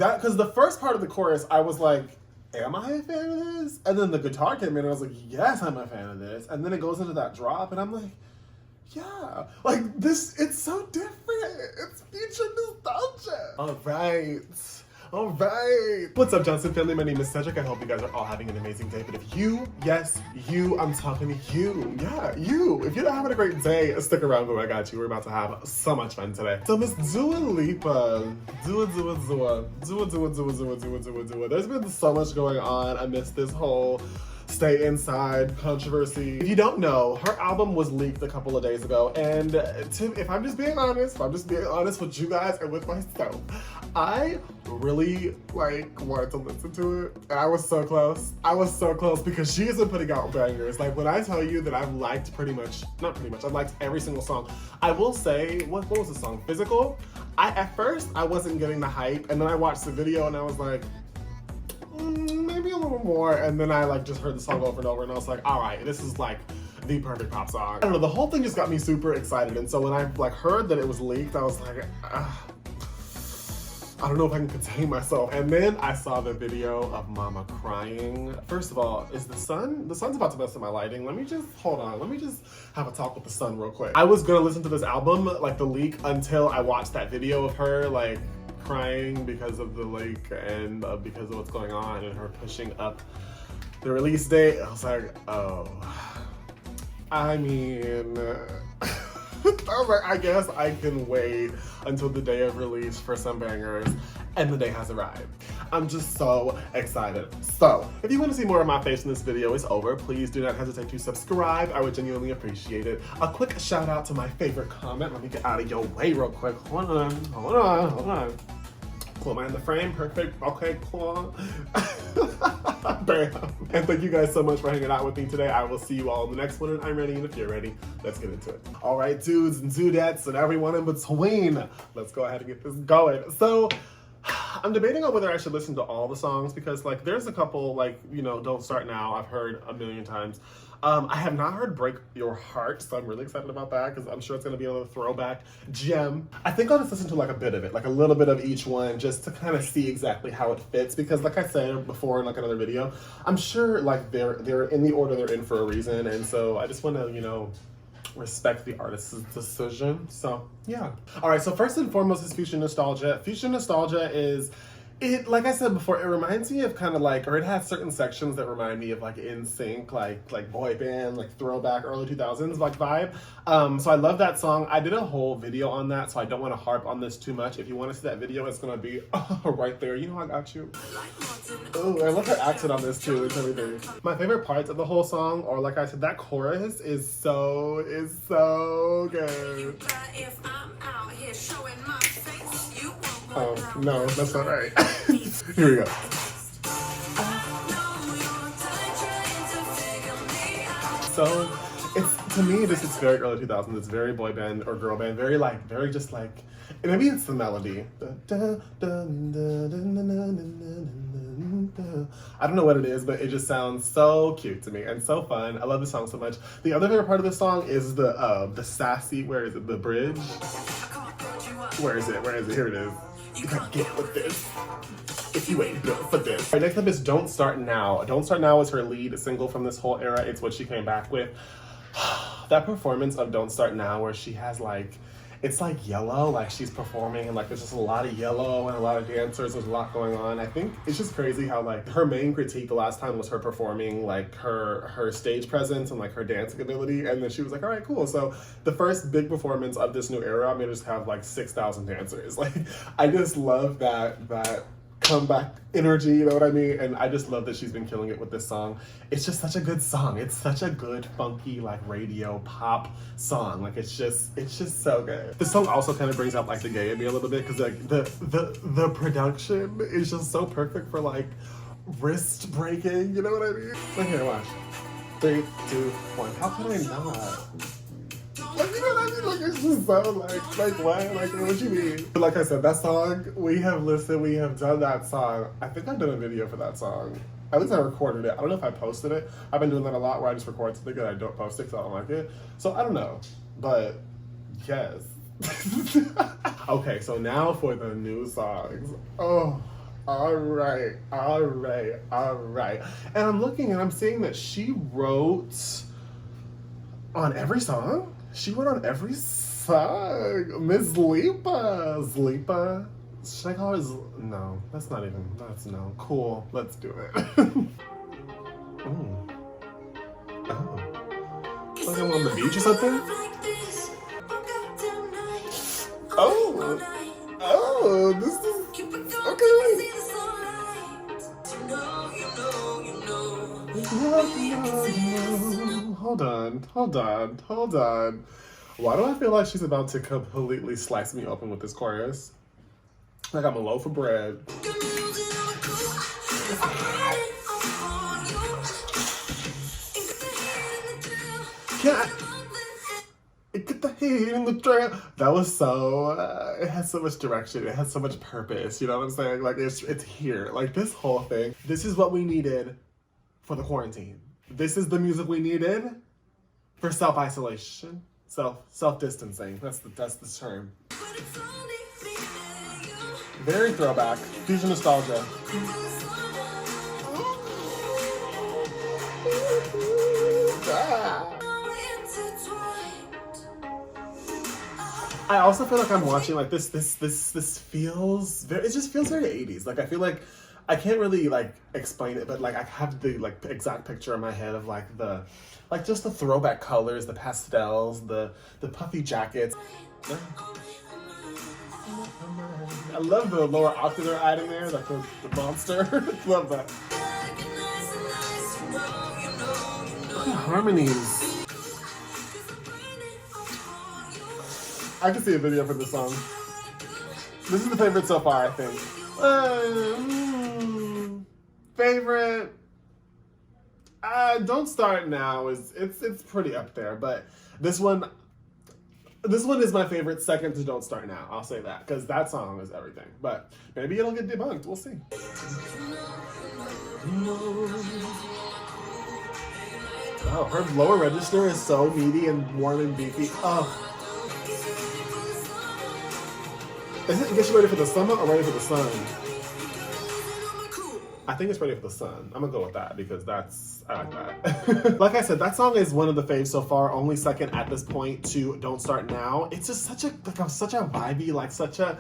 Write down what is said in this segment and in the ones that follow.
That, because the first part of the chorus, I was like, am I a fan of this? And then the guitar came in and I was like, yes, I'm a fan of this. And then it goes into that drop and I'm like, yeah. Like this, it's so different. It's future nostalgia. All right. All right. What's up, Johnson family? My name is Cedric. I hope you guys are all having an amazing day. But if you, yes, you, I'm talking to you. Yeah, you. If you're not having a great day, stick around, girl. I got you. We're about to have so much fun today. So Miss Dua Lipa. Dua. There's been so much going on amidst this whole stay inside controversy. If you don't know, her album was leaked a couple of days ago, and if I'm just being honest with you guys and with myself, I really wanted to listen to it, and I was so close. I was so close because she has been putting out bangers. Like when I tell you that I've liked I've liked every single song. I will say, what was the song? Physical? At first I wasn't getting the hype, and then I watched the video and I was like, maybe a little more, and then I just heard the song over and over and I was like, all right, this is like the perfect pop song. I don't know, the whole thing just got me super excited, and so when I heard that it was leaked, I was like, I don't know if I can contain myself. And then I saw the video of Mama crying. First of all, is the sun's about to mess up my lighting. Let me just have a talk with the sun real quick. I was gonna listen to this album, the leak, until I watched that video of her crying because of the leak and because of what's going on and her pushing up the release date. I was like, oh, I mean, I was like, I guess I can wait until the day of release for some bangers, and the day has arrived. I'm just so excited. So, if you want to see more of my face in this video is over, please do not hesitate to subscribe. I would genuinely appreciate it. A quick shout out to my favorite comment. Let me get out of your way real quick. Hold on. Cool, am I in the frame? Perfect. Okay, cool. Bam. And thank you guys so much for hanging out with me today. I will see you all in the next one, and I'm ready, and if you're ready, let's get into it. All right, dudes and dudettes and everyone in between, let's go ahead and get this going. So, I'm debating on whether I should listen to all the songs because there's a couple Don't Start Now I've heard a million times. I have not heard Break Your Heart, so I'm really excited about that because I'm sure it's going to be another throwback gem. I think I'll just listen to a bit of it, a little bit of each one, just to kind of see exactly how it fits, because like I said before in another video, I'm sure they're in the order they're in for a reason, and so I just want to, respect the artist's decision. So yeah. All right, so first and foremost is Future Nostalgia. Future Nostalgia is, like I said before, it reminds me of or it has certain sections that remind me of NSYNC, like boy band, throwback early 2000s vibe. So I love that song. I did a whole video on that, so I don't want to harp on this too much. If you want to see that video, it's gonna be right there. You know I got you. Oh, I love her accent on this too. It's everything. My favorite parts of the whole song, or like I said, that chorus is so good. Oh, no, that's not right. Here we go. So, to me, this is very early 2000s. It's very boy band or girl band. Very just maybe it's the melody. I don't know what it is, but it just sounds so cute to me and so fun. I love the song so much. The other favorite part of the song is the sassy, where is it? The bridge? Where is it? Here it is. You gotta get with this if you ain't built for this. Right, next up is Don't Start Now. Don't Start Now is her lead single from this whole era. It's what she came back with. That performance of Don't Start Now, where she has it's yellow, she's performing and there's just a lot of yellow and a lot of dancers, there's a lot going on. I think it's just crazy how her main critique the last time was her performing her stage presence and her dancing ability, and then she was like, all right, cool. So the first big performance of this new era, I'm gonna just have 6,000 dancers. I just love that comeback energy, you know what I mean? And I just love that she's been killing it with this song. It's just such a good song. It's such a good, funky, radio pop song. It's just so good. This song also kind of brings out the gay in me a little bit, because the production is just so perfect for wrist breaking, you know what I mean? Here, watch. 3, 2, 1. How could I not? You know what I mean? It's just so, what? What you mean? But like I said, that song, we have done that song. I think I've done a video for that song. At least I recorded it. I don't know if I posted it. I've been doing that a lot, where I just record something and I don't post it because I don't like it. So I don't know. But, yes. Okay, so now for the new songs. Oh, All right, all right, all right. And I'm looking and I'm seeing that she wrote on every song. She wrote on every song. Miss Lipa. Lipa. Should I call her? No, that's not even. That's no. Cool. Let's do it. Ooh. Oh. Like I'm on the beach or something? Oh. Oh, this is okay. Hold on, hold on, hold on. Why do I feel like she's about to completely slice me open with this chorus? Like I'm a loaf of bread. Can I get the heat in the trail? That was so, it has so much direction. It has so much purpose. You know what I'm saying? Like it's here. Like this whole thing. This is what we needed for the quarantine. This is the music we needed for self-isolation, self-distancing. That's the term. Very throwback. Fusion nostalgia. I also feel like I'm watching like this feels very, it just feels very 80s. Like I feel like I can't really like explain it, but like I have the like exact picture in my head of like just the throwback colors, the pastels, the puffy jackets. I love the lower octave they're adding there, like the monster. Love that. Look at harmonies. I can see a video for this song. This is the favorite so far, I think. Favorite? Don't Start Now it's pretty up there, but this one is my favorite, second to Don't Start Now. I'll say that, because that song is everything. But maybe it'll get debunked. We'll see. Oh, her lower register is so meaty and warm and beefy. Oh. Is it Get You Ready for the Summer or Ready for the Sun? I think it's Ready for the Sun. I'm gonna go with that because I like that. Like I said, that song is one of the faves so far, only second at this point to Don't Start Now. It's just such a vibey, like such a,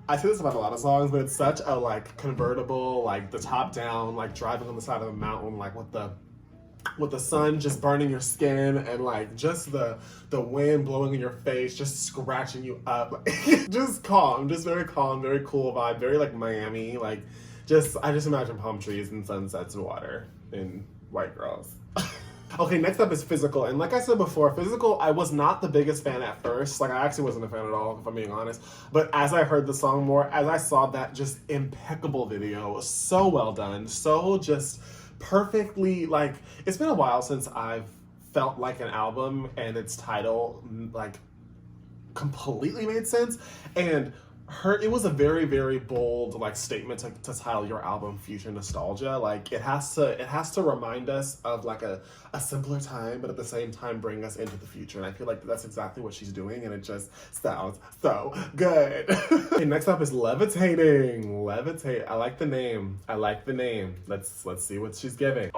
I say this about a lot of songs, but it's such a like convertible, like the top down, like driving on the side of a mountain, like with the sun just burning your skin and like just the wind blowing in your face, just scratching you up. Just calm, just very calm, very cool vibe, very like Miami, like I just imagine palm trees and sunsets and water and white girls. Okay, next up is Physical. And like I said before, Physical, I was not the biggest fan at first. Like I actually wasn't a fan at all, if I'm being honest. But as I heard the song more, as I saw that just impeccable video, so well done, so just perfectly, like, it's been a while since I've felt like an album and its title like completely made sense. And it was a very, very bold like statement to title your album Future Nostalgia. Like it has to remind us of like a simpler time, but at the same time bring us into the future. And I feel like that's exactly what she's doing, and it just sounds so good. Okay, next up is Levitating. Levitate. I like the name. Let's see what she's giving.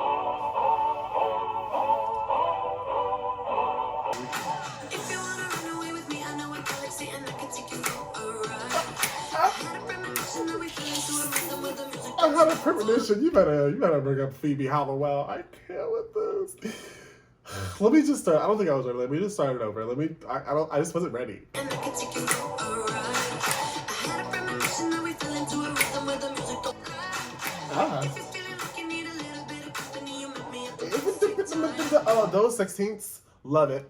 I have a premonition. You better bring up Phoebe Halliwell. I can't with this. Let me just start. I don't think I was ready. Let me just start it over. I just wasn't ready. Oh, those 16ths. Love it.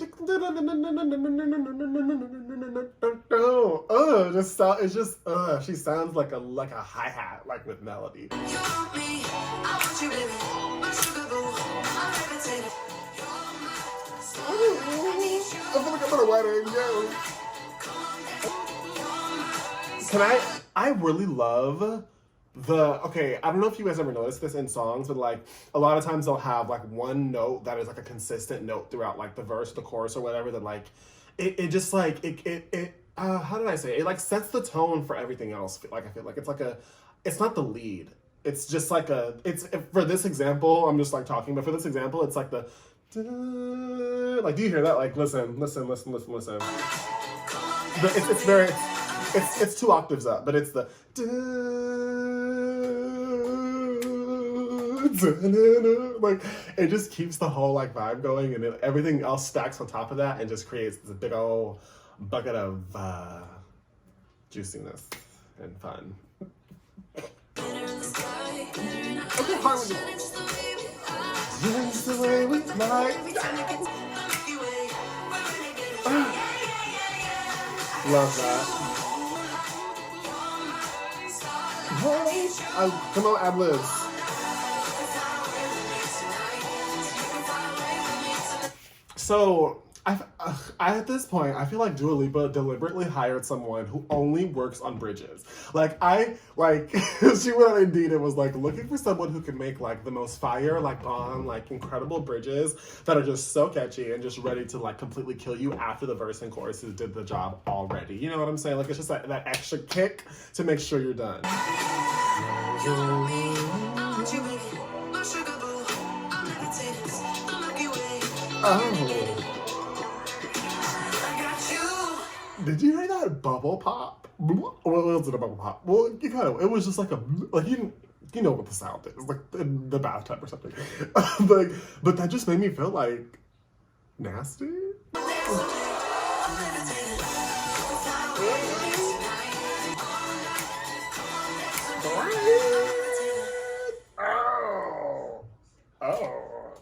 She sounds like a hi-hat, like with melody. I feel like I'm at a wedding, yo. I really love I don't know if you guys ever noticed this in songs, but like a lot of times they'll have like one note that is like a consistent note throughout like the verse, the chorus, or whatever, that like it just like it how did I say it? It like sets the tone for everything else. Like I feel like it's like it's not the lead. It's just like for this example, I'm just like talking, but for this example, it's like the, like, do you hear that? Like, listen. It's very, it's 2 octaves up, but it's the, like, it just keeps the whole like vibe going, and everything else stacks on top of that and just creates this big old bucket of juiciness and fun. Okay, harmony. Just the way we like. Love that. Come on, ad-libs. So, at this point, I feel like Dua Lipa deliberately hired someone who only works on bridges. Like, she went on Indeed and was like looking for someone who can make like the most fire, like bomb, like incredible bridges that are just so catchy and just ready to like completely kill you after the verse and choruses did the job already. You know what I'm saying? Like, it's just like that extra kick to make sure you're done. Oh. Did you hear that bubble pop? Well, it wasn't a bubble pop. Well, it was just like you know what the sound is, like in the bathtub or something. but that just made me feel like nasty. Oh.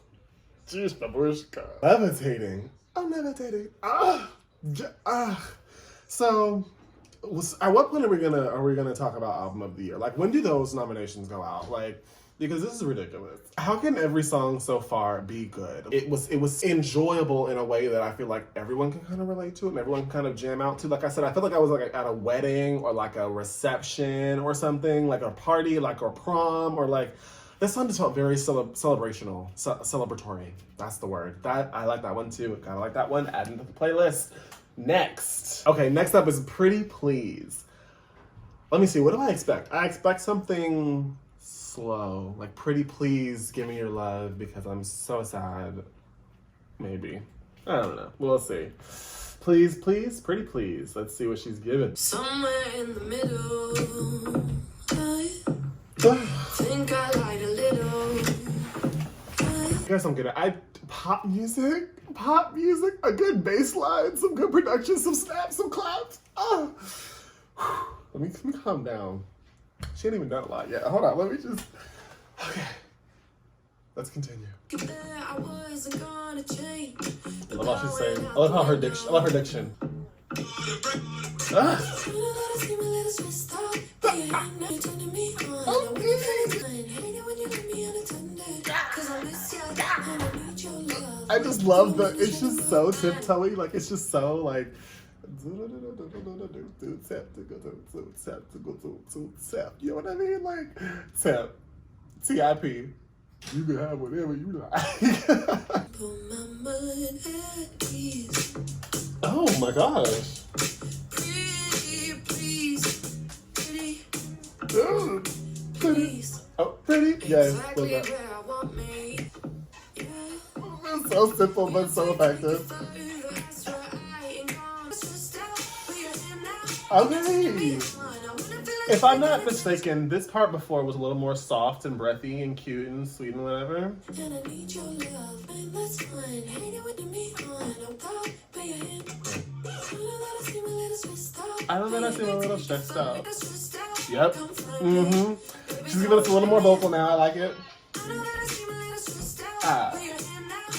Jeez, babushka. Levitating. I'm levitating. So, at what point are we gonna talk about album of the year? Like, when do those nominations go out? Like, because this is ridiculous. How can every song so far be good? It was enjoyable in a way that I feel like everyone can kind of relate to and everyone can kind of jam out to. Like I said, I feel like I was like at a wedding or like a reception or something, like a party, like a prom, or like. This song just felt very celebratory. That's the word. That I like that one too. Gotta like that one. Add into the playlist. Next. Okay, next up is Pretty Please. Let me see. What do I expect? I expect something slow, like Pretty Please, give me your love because I'm so sad. Maybe. I don't know. We'll see. Please, please, Pretty Please. Let's see what she's giving. Somewhere in the middle. Think I lied a little. You guys don't get it. Pop music, a good bass line, some good production, some snaps, some claps. Oh. Let me calm down. She ain't even done a lot yet. Hold on, let me just. Okay. Let's continue. I love how she's saying. I love how her diction. I love her diction. I just love it's just so tiptoey, like it's just so like you know what I mean? Like TIP. You can have whatever you like. Oh my gosh. Oh, pretty? Yes, love that. It's so simple but so effective. Okay. If I'm not mistaken, this part before was a little more soft and breathy and cute and sweet and whatever. I don't know that I seem a little stressed out. Yep. Mm-hmm. She's giving us a little more vocal now. I like it.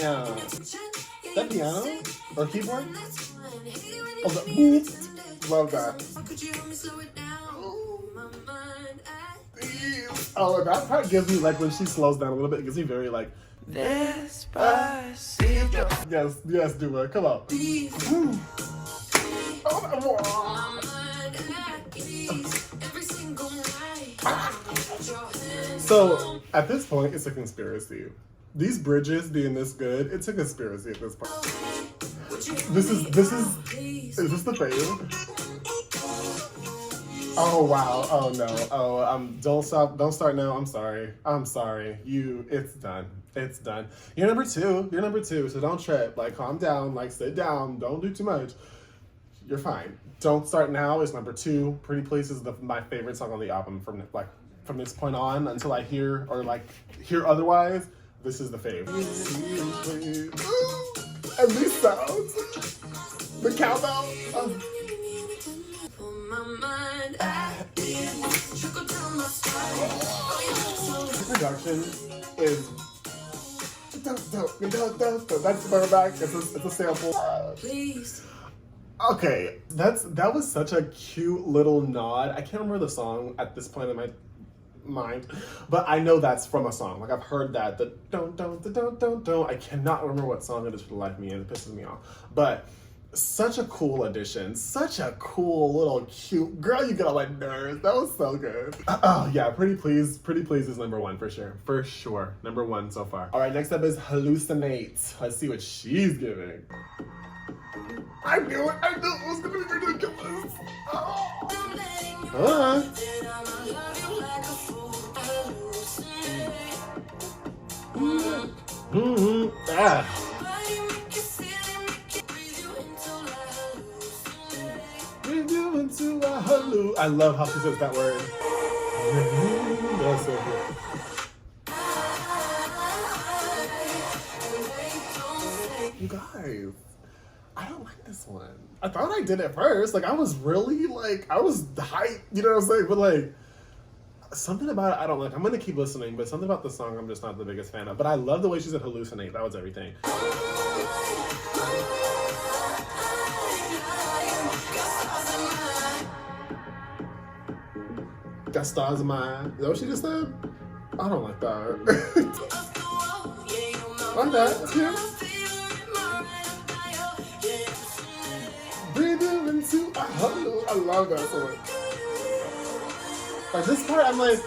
Yeah. That piano? Or keyboard? Oh, love that. Oh, that part gives me, like, when she slows down a little bit, it gives me very, like... Despacito. Yes, Dua. Come on. So, at this point, it's a conspiracy. These bridges being this good, it's a conspiracy at this point. Is this the fade? Oh wow. Oh no. Oh, don't stop. Don't start now. I'm sorry. I'm sorry. It's done. It's done. You're number two. You're number two. So don't trip. Like, calm down. Like, sit down. Don't do too much. You're fine. Don't start now is number two. Pretty Please is my favorite song on the album from this point on until I hear otherwise. This is the fave. And these sounds. The cowbell. The production is that's back. It's a sample. Okay, that was such a cute little nod. I can't remember the song at this point in my mind, but I know that's from a song. Like, I've heard that. The don't. I cannot remember what song it is for the life of me, and it pisses me off. But such a cool addition. Such a cool little cute girl. You get on my nerves. That was so good. Oh yeah, Pretty Please is number one for sure. For sure, number one so far. All right, next up is Hallucinate. Let's see what she's giving. I knew it. I knew it was gonna be ridiculous. Oh. Ah. Into a hallu. I love how she says that word. That's so good. You guys, I don't like this one. I thought I did at first. Like, I was really I was hyped, you know what I'm saying? But like, something about it I don't like. I'm gonna keep listening, but something about the song I'm just not the biggest fan of. But I love the way she said hallucinate. That was everything. Got stars in my eye. Is that what she just said? I don't like that. Like that. Yeah. Breathe into a hello. I love that song. Like, this part, I'm like,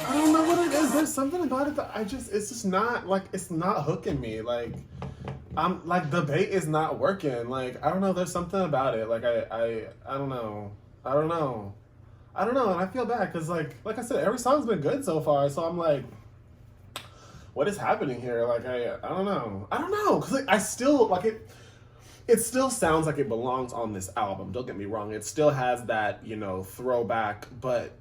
I don't know what it is. There's something about it that it's just not, like, it's not hooking me. Like, I'm like, the bait is not working. Like, I don't know. There's something about it. Like, I don't know. I don't know. And I feel bad because, like I said, every song's been good so far. So I'm like, what is happening here? Like, I don't know. Because like, I still, like, it still sounds like it belongs on this album. Don't get me wrong. It still has that, throwback, but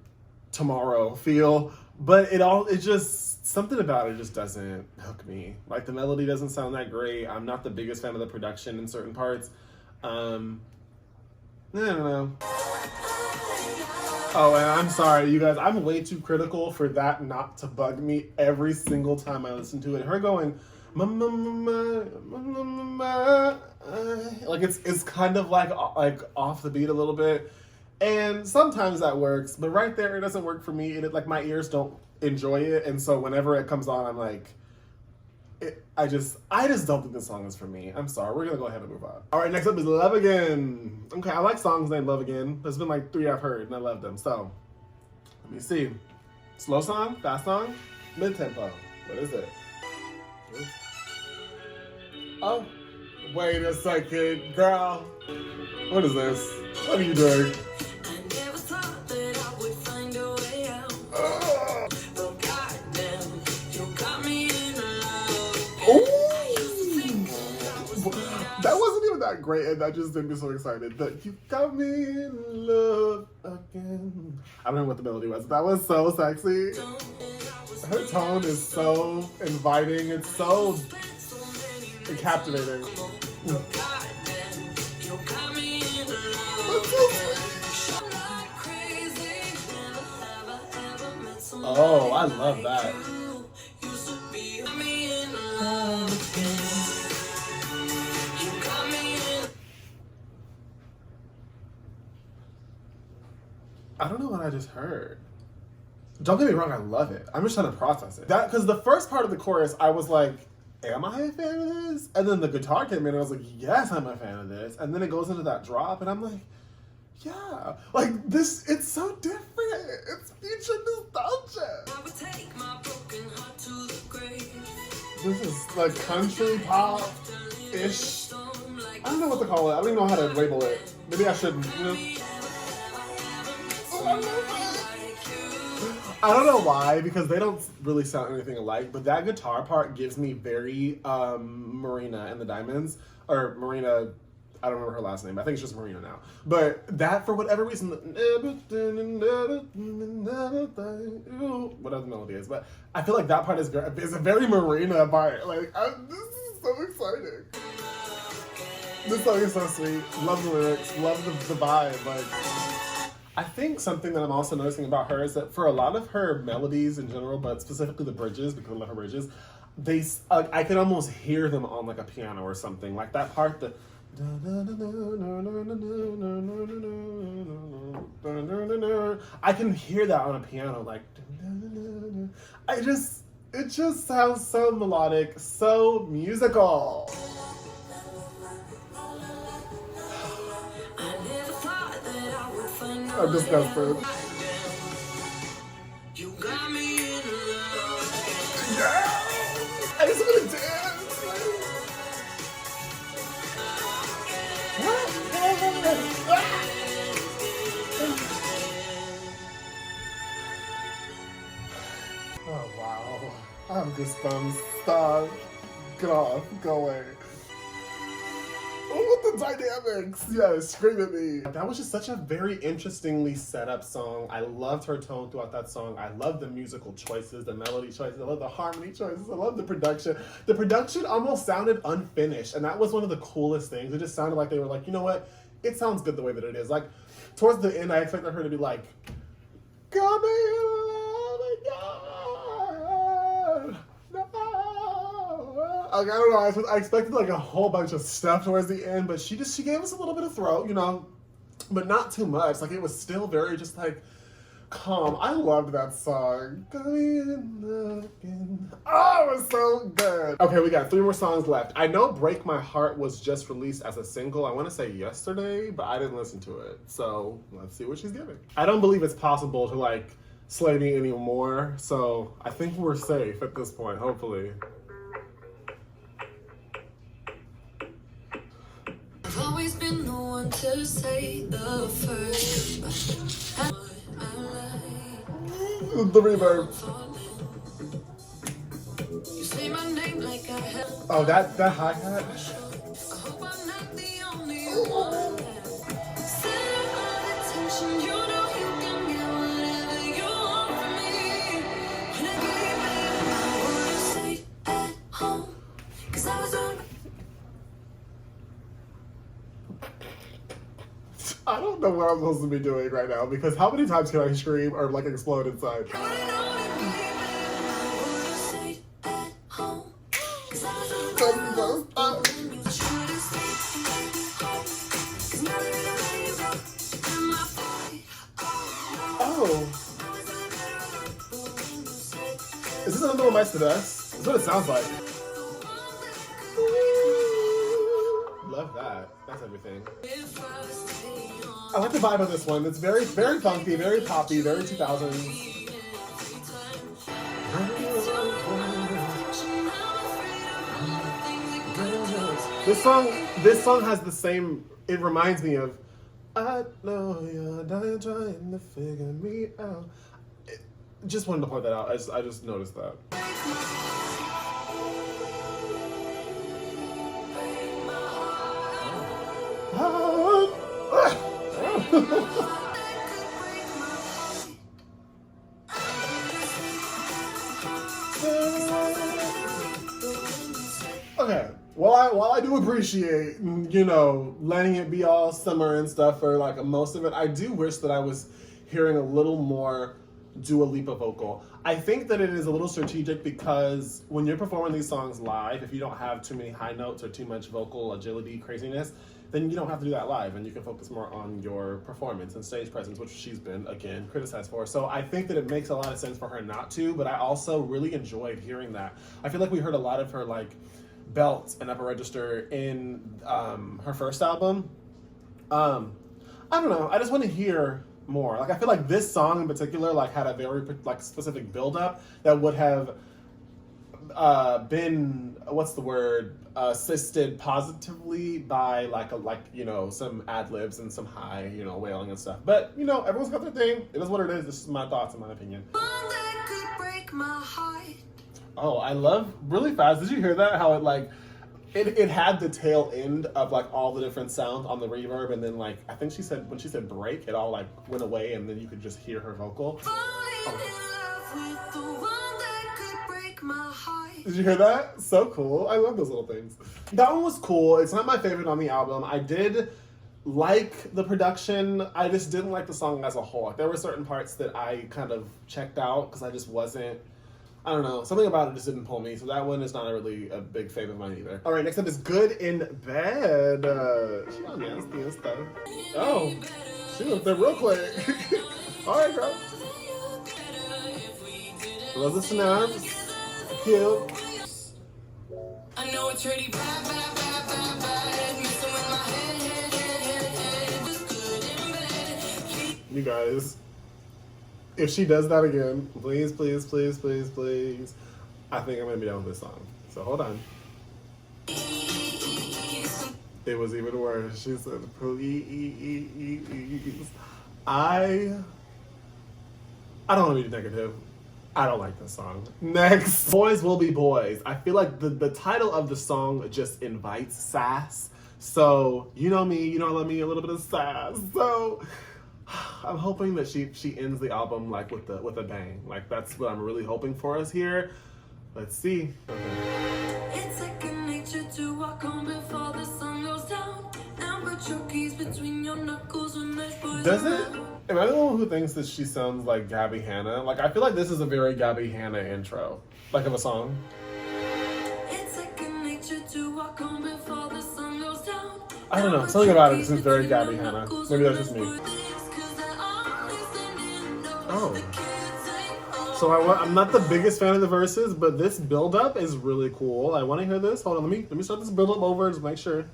tomorrow feel. But it just, something about it just doesn't hook me. Like, the melody doesn't sound that great. I'm not the biggest fan of the production in certain parts. I don't know. Oh, and I'm sorry, you guys. I'm way too critical for that not to bug me every single time I listen to it. Her going, like, it's kind of like off the beat a little bit. And sometimes that works, but right there, it doesn't work for me. Like, my ears don't enjoy it, and so whenever it comes on, I'm like, I just don't think this song is for me. I'm sorry. We're gonna go ahead and move on. All right, next up is Love Again. Okay, I like songs named Love Again. There's been like 3 I've heard, and I love them. So, let me see. Slow song, fast song, mid-tempo. What is it? Oh, wait a second, girl. What is this? What are you doing? That wasn't even that great, and that just made me so excited. But you got me in love again. I don't know what the melody was. That was so sexy. Her tone is so inviting. It's so captivating. Oh, I love that. I don't know what I just heard. Don't get me wrong, I love it. I'm just trying to process it. Because the first part of the chorus, I was like, am I a fan of this? And then the guitar came in and I was like, yes, I'm a fan of this. And then it goes into that drop and I'm like, yeah. Like, this, it's so different. It's future nostalgia. I would take my broken heart to the grave. This is like country pop-ish. I don't know what to call it. I don't even know how to label it. Maybe I shouldn't. You know? Oh, I love it. I don't know why, because they don't really sound anything alike, but that guitar part gives me very Marina and the Diamonds, or Marina, I don't remember her last name. I think it's just Marina now. But that, for whatever reason, whatever the melody is, but I feel like that part is a very Marina part. Like, this is so exciting. This song is so sweet. Love the lyrics. Love the vibe. Like, I think something that I'm also noticing about her is that for a lot of her melodies in general, but specifically the bridges, because I love her bridges, I can almost hear them on like a piano or something. Like that part, the I can hear that on a piano. Like, it just sounds so melodic, so musical. I'm disgusted. You got me in love. Yeah! I just want to dance. Oh wow. I have goosebumps. Stop. Get off. Go away. Oh, what the dynamics! Yes, scream at me. That was just such a very interestingly set up song. I loved her tone throughout that song. I love the musical choices, the melody choices. I love the harmony choices. I love the production. The production almost sounded unfinished, and that was one of the coolest things. It just sounded like they were like, you know what? It sounds good the way that it is. Like, towards the end, I expected her to be like, "Come in, God, no." Like, I don't know, I expected like a whole bunch of stuff towards the end, but she gave us a little bit of throat, you know, but not too much. Like, it was still very just like calm. I loved that song. Oh, it was so good. Okay, we got 3 more songs left. I know Break My Heart was just released as a single, I want to say yesterday, but I didn't listen to it. So let's see what she's giving. I don't believe it's possible to like slay me anymore, so I think we're safe at this point, hopefully. I've always been the one to say the first. The reverb. You say my name like I have. Oh, that hi-hat. I hope I'm not the only one. Center of attention, you know you can get whatever you want from me. When I get back, I wanna stay at home. 'Cause I was on. I don't know what I'm supposed to be doing right now, because how many times can I scream or like explode inside? Oh. Is this another one by Celeste? That's what it sounds like. Love that. That's everything. I like the vibe of this one. It's very, very funky, very poppy, very 2000s. This song has the same, it reminds me of, I know you're dying trying to figure me out. Just wanted to point that out. I just noticed that. Okay, while I do appreciate, you know, letting it be all summer and stuff for like most of it, I do wish that I was hearing a little more Dua Lipa vocal. I think that it is a little strategic because when you're performing these songs live, if you don't have too many high notes or too much vocal agility, craziness, then you don't have to do that live and you can focus more on your performance and stage presence, which she's been, again, criticized for. So I think that it makes a lot of sense for her not to, but I also really enjoyed hearing that. I feel like we heard a lot of her like belts and upper register in her first album. I don't know, I just want to hear more. Like, I feel like this song in particular like had a very like specific build up that would have been, what's the word, assisted positively by some ad libs and some high, wailing and stuff. But everyone's got their thing. It is what it is. This is my thoughts and my opinion. Oh, I love really fast. Did you hear that? How it had the tail end of all the different sounds on the reverb, and then I think when she said break, it all went away, and then you could just hear her vocal. Did you hear that? So cool. I love those little things. That one was cool. It's not my favorite on the album. I did like the production. I just didn't like the song as a whole. There were certain parts that I kind of checked out because I just wasn't, I don't know, something about it just didn't pull me. So that one is not really a big favorite of mine either. All right, next up is Good in Bed. She got nasty and stuff. Oh, she went there real quick. All right, girl. Love the snaps. Cute. I know it's really bad, messing with my head. Good in bed. You guys, if she does that again, please, please, please, please, please, I think I'm gonna be done with this song. So hold on. It was even worse. She said, please. I don't want to be negative. I don't like this song. Next, Boys Will Be Boys. I feel like the title of the song just invites sass. So, you know me, I love me a little bit of sass. So, I'm hoping that she ends the album with a bang. That's what I'm really hoping for us here. Let's see. Okay. It's second nature to walk home before the sun goes down. And put your keys between your knuckles when there's boys Does it? around. Am I the one who thinks that she sounds like Gabby Hanna? I feel like this is a very Gabby Hanna intro. Of a song. It's second nature to walk home before the sun goes down. I don't know. Something about it seems very Gabby Hanna. Maybe that's just me. Oh. So I'm not the biggest fan of the verses, but this build up is really cool. I want to hear this. Hold on, let me start this build up over just make sure.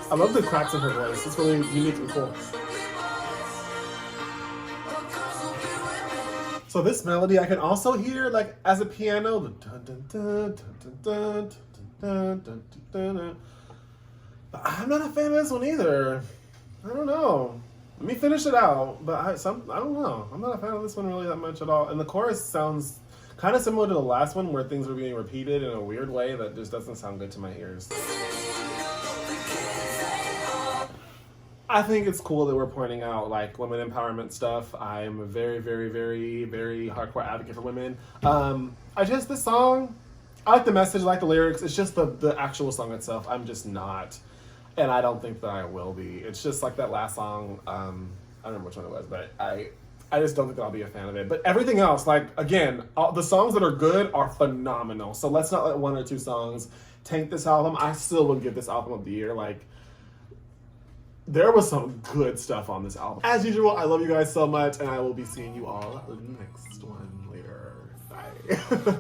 I love the cracks in her voice. It's really unique and cool. So this melody I can also hear as a piano. The dun, dun, dun, dun, dun, dun, dun, dun, dun. But I'm not a fan of this one either. I don't know. Let me finish it out. But I don't know. I'm not a fan of this one really that much at all. And the chorus sounds kind of similar to the last one where things were being repeated in a weird way that just doesn't sound good to my ears. I think it's cool that we're pointing out women empowerment stuff. I am a very, very, very, very hardcore advocate for women. This song, I like the message, I like the lyrics. It's just the actual song itself. I'm just not, and I don't think that I will be. It's just like that last song. I don't remember which one it was, but I just don't think that I'll be a fan of it. But everything else, again, the songs that are good are phenomenal. So let's not let one or two songs tank this album. I still would give this album of the year. There was some good stuff on this album. As usual, I love you guys so much, and I will be seeing you all next one later. Bye.